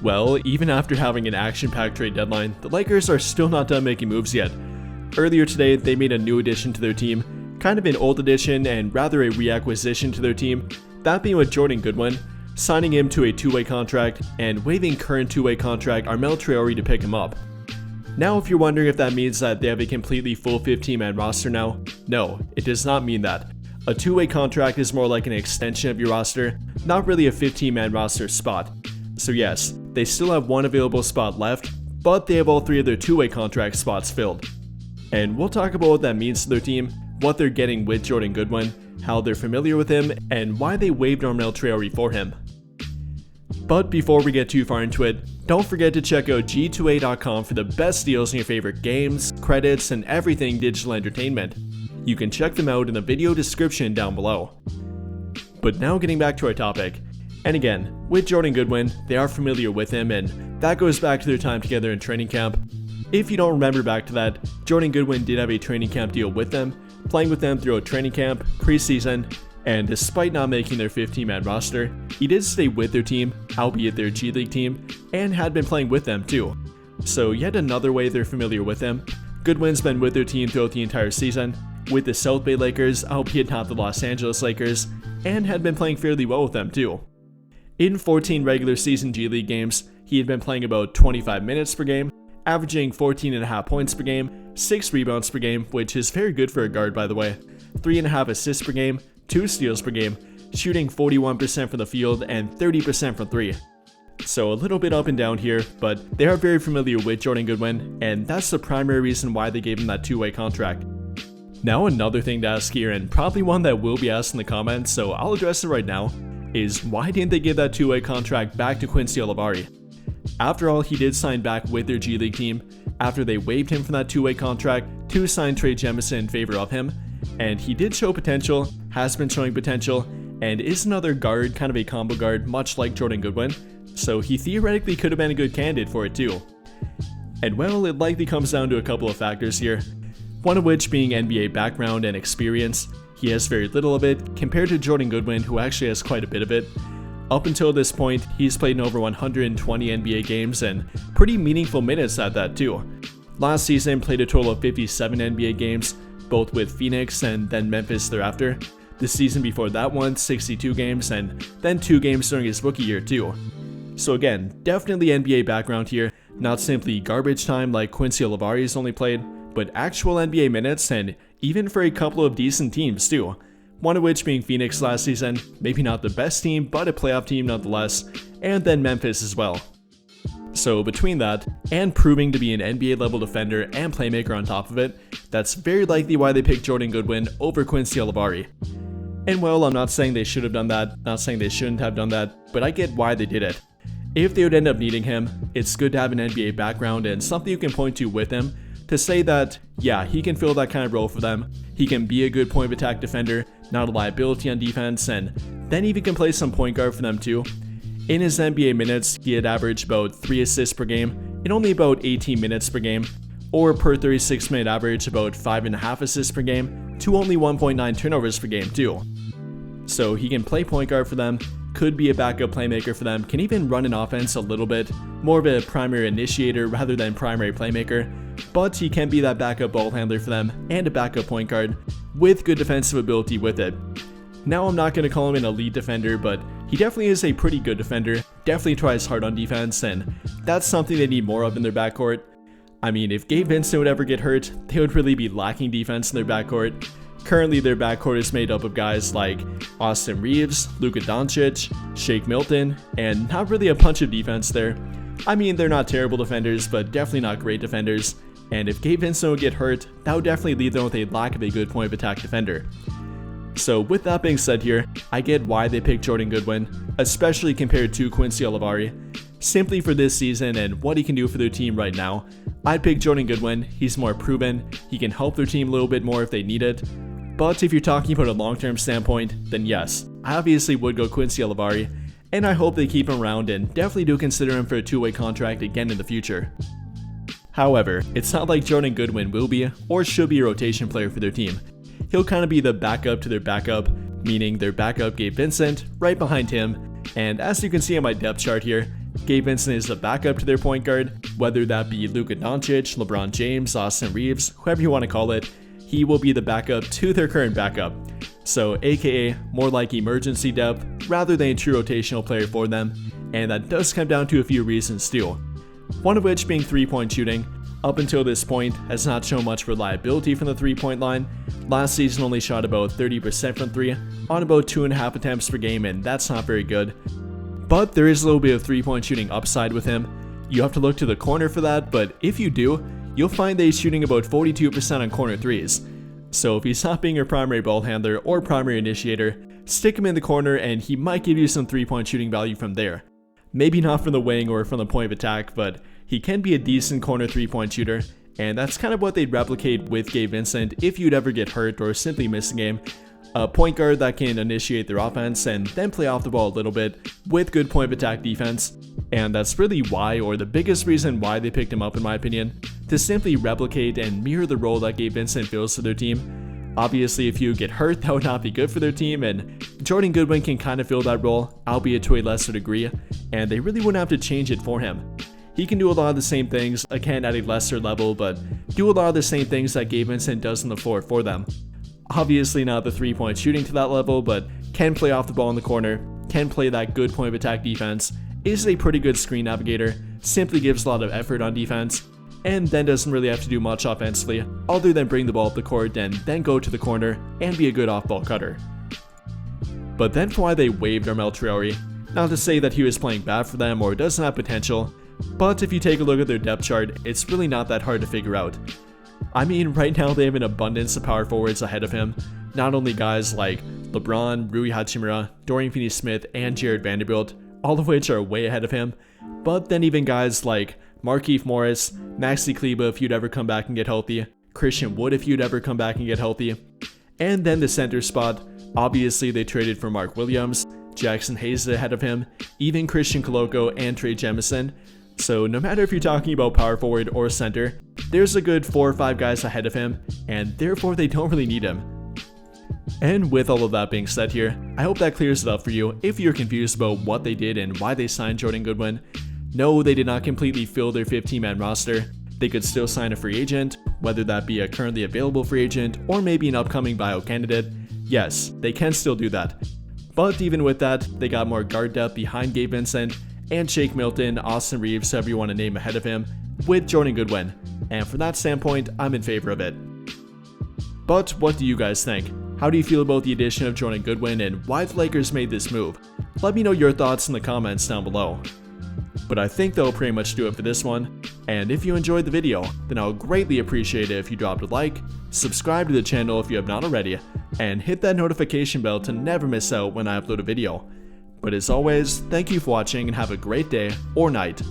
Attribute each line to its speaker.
Speaker 1: Well, even after having an action-packed trade deadline, the Lakers are still not done making moves yet. Earlier today, they made a new addition to their team, kind of an old addition and rather a reacquisition to their team, that being with Jordan Goodwin, signing him to a two-way contract and waiving current two-way contract Armel Traore to pick him up. Now if you're wondering if that means that they have a completely full 15-man roster now, no, it does not mean that. A two-way contract is more like an extension of your roster, not really a 15-man roster spot. So yes, they still have one available spot left, but they have all three of their two-way contract spots filled. And we'll talk about what that means to their team, what they're getting with Jordan Goodwin, how they're familiar with him, and why they waived Armel Traore for him. But before we get too far into it, don't forget to check out g2a.com for the best deals on your favorite games, credits, and everything digital entertainment. You can check them out in the video description down below. But now getting back to our topic. And again, with Jordan Goodwin, they are familiar with him, and that goes back to their time together in training camp. If you don't remember back to that, Jordan Goodwin did have a training camp deal with them, playing with them throughout training camp, preseason, and despite not making their 15-man roster, he did stay with their team, albeit their G League team, and had been playing with them too. So yet another way they're familiar with him. Goodwin's been with their team throughout the entire season, with the South Bay Lakers, albeit not the Los Angeles Lakers, and had been playing fairly well with them too. In 14 regular season G League games, he had been playing about 25 minutes per game, averaging 14.5 points per game, 6 rebounds per game, which is very good for a guard by the way, 3.5 assists per game, 2 steals per game, shooting 41% from the field and 30% from 3. So a little bit up and down here, but they are very familiar with Jordan Goodwin, and that's the primary reason why they gave him that two-way contract. Now another thing to ask here, and probably one that will be asked in the comments, so I'll address it right now, is why didn't they give that two-way contract back to Quincy Olivari? After all, he did sign back with their G League team, after they waived him from that two-way contract to sign Trey Jemison in favor of him, and he did show potential, has been showing potential, and is another guard, kind of a combo guard, much like Jordan Goodwin, so he theoretically could have been a good candidate for it too. And well, it likely comes down to a couple of factors here, one of which being NBA background and experience. He has very little of it, compared to Jordan Goodwin, who actually has quite a bit of it. Up until this point, he's played in over 120 NBA games and pretty meaningful minutes at that too. Last season, played a total of 57 NBA games, both with Phoenix and then Memphis thereafter. The season before that one, 62 games, and then 2 games during his rookie year too. So again, definitely NBA background here, not simply garbage time like Quincy Olivari's only played, but actual NBA minutes, and even for a couple of decent teams too. One of which being Phoenix last season, maybe not the best team, but a playoff team nonetheless, and then Memphis as well. So between that, and proving to be an NBA level defender and playmaker on top of it, that's very likely why they picked Jordan Goodwin over Quincy Olivari. And well, I'm not saying they should have done that, not saying they shouldn't have done that, but I get why they did it. If they would end up needing him, it's good to have an NBA background and something you can point to with him, to say that, yeah, he can fill that kind of role for them, he can be a good point of attack defender, not a liability on defense, and then even can play some point guard for them too. In his NBA minutes, he had averaged about 3 assists per game in only about 18 minutes per game, or per 36-minute average about 5.5 assists per game to only 1.9 turnovers per game too. So he can play point guard for them, could be a backup playmaker for them, can even run an offense a little bit, more of a primary initiator rather than primary playmaker, but he can be that backup ball handler for them and a backup point guard with good defensive ability with it. Now I'm not going to call him an elite defender, but he definitely is a pretty good defender, definitely tries hard on defense, and that's something they need more of in their backcourt. I mean, if Gabe Vincent would ever get hurt, they would really be lacking defense in their backcourt. Currently their backcourt is made up of guys like Austin Reeves, Luka Doncic, Shake Milton, and not really a bunch of defense there. I mean, they're not terrible defenders, but definitely not great defenders, and if Gabe Vincent would get hurt, that would definitely leave them with a lack of a good point of attack defender. So with that being said here, I get why they picked Jordan Goodwin, especially compared to Quincy Olivari. Simply for this season and what he can do for their team right now, I'd pick Jordan Goodwin. He's more proven, he can help their team a little bit more if they need it. But if you're talking about a long-term standpoint, then yes, I obviously would go Quincy Olivari, and I hope they keep him around and definitely do consider him for a two-way contract again in the future. However, it's not like Jordan Goodwin will be or should be a rotation player for their team. He'll kind of be the backup to their backup, meaning their backup Gabe Vincent right behind him, and as you can see on my depth chart here, Gabe Vincent is a backup to their point guard, whether that be Luka Doncic, LeBron James, Austin Reeves, whoever you want to call it. He will be the backup to their current backup. So aka more like emergency depth rather than a true rotational player for them, and that does come down to a few reasons too. One of which being 3-point shooting. Up until this point has not shown much reliability from the 3-point line. Last season only shot about 30% from 3 on about 2.5 attempts per game, and that's not very good. But there is a little bit of 3-point shooting upside with him. You have to look to the corner for that, but if you do, you'll find that he's shooting about 42% on corner 3s. So if he's not being your primary ball handler or primary initiator, stick him in the corner and he might give you some 3-point shooting value from there. Maybe not from the wing or from the point of attack, but he can be a decent corner 3-point shooter, and that's kind of what they'd replicate with Gabe Vincent if you'd ever get hurt or simply miss a game. A point guard that can initiate their offense and then play off the ball a little bit with good point of attack defense. And that's really why, or the biggest reason why they picked him up in my opinion, to simply replicate and mirror the role that Gabe Vincent fills to their team. Obviously if you get hurt, that would not be good for their team, and Jordan Goodwin can kind of fill that role, albeit to a lesser degree, and they really wouldn't have to change it for him. He can do a lot of the same things, again at a lesser level, but do a lot of the same things that Gabe Vincent does on the floor for them. Obviously not the 3-point shooting to that level, but can play off the ball in the corner, can play that good point of attack defense, is a pretty good screen navigator, simply gives a lot of effort on defense, and then doesn't really have to do much offensively other than bring the ball up the court and then go to the corner and be a good off-ball cutter. But then for why they waived Armel Traore, not to say that he was playing bad for them or doesn't have potential, but if you take a look at their depth chart, it's really not that hard to figure out. I mean, right now they have an abundance of power forwards ahead of him, not only guys like LeBron, Rui Hachimura, Dorian Finney-Smith, and Jared Vanderbilt, all of which are way ahead of him, but then even guys like Markieff Morris, Maxi Kleber if you'd ever come back and get healthy, Christian Wood if you'd ever come back and get healthy, and then the center spot, obviously they traded for Mark Williams, Jackson Hayes is ahead of him, even Christian Koloko and Trey Jemison. So no matter if you're talking about power forward or center, there's a good 4 or 5 guys ahead of him, and therefore they don't really need him. And with all of that being said here, I hope that clears it up for you if you're confused about what they did and why they signed Jordan Goodwin. No, they did not completely fill their 15-man roster. They could still sign a free agent, whether that be a currently available free agent or maybe an upcoming buyout candidate. Yes, they can still do that. But even with that, they got more guard depth behind Gabe Vincent, and Shake Milton, Austin Reeves, however you want to name ahead of him, with Jordan Goodwin, and from that standpoint, I'm in favor of it. But what do you guys think? How do you feel about the addition of Jordan Goodwin and why the Lakers made this move? Let me know your thoughts in the comments down below. But I think that'll pretty much do it for this one, and if you enjoyed the video, then I would greatly appreciate it if you dropped a like, subscribe to the channel if you have not already, and hit that notification bell to never miss out when I upload a video. But as always, thank you for watching and have a great day or night.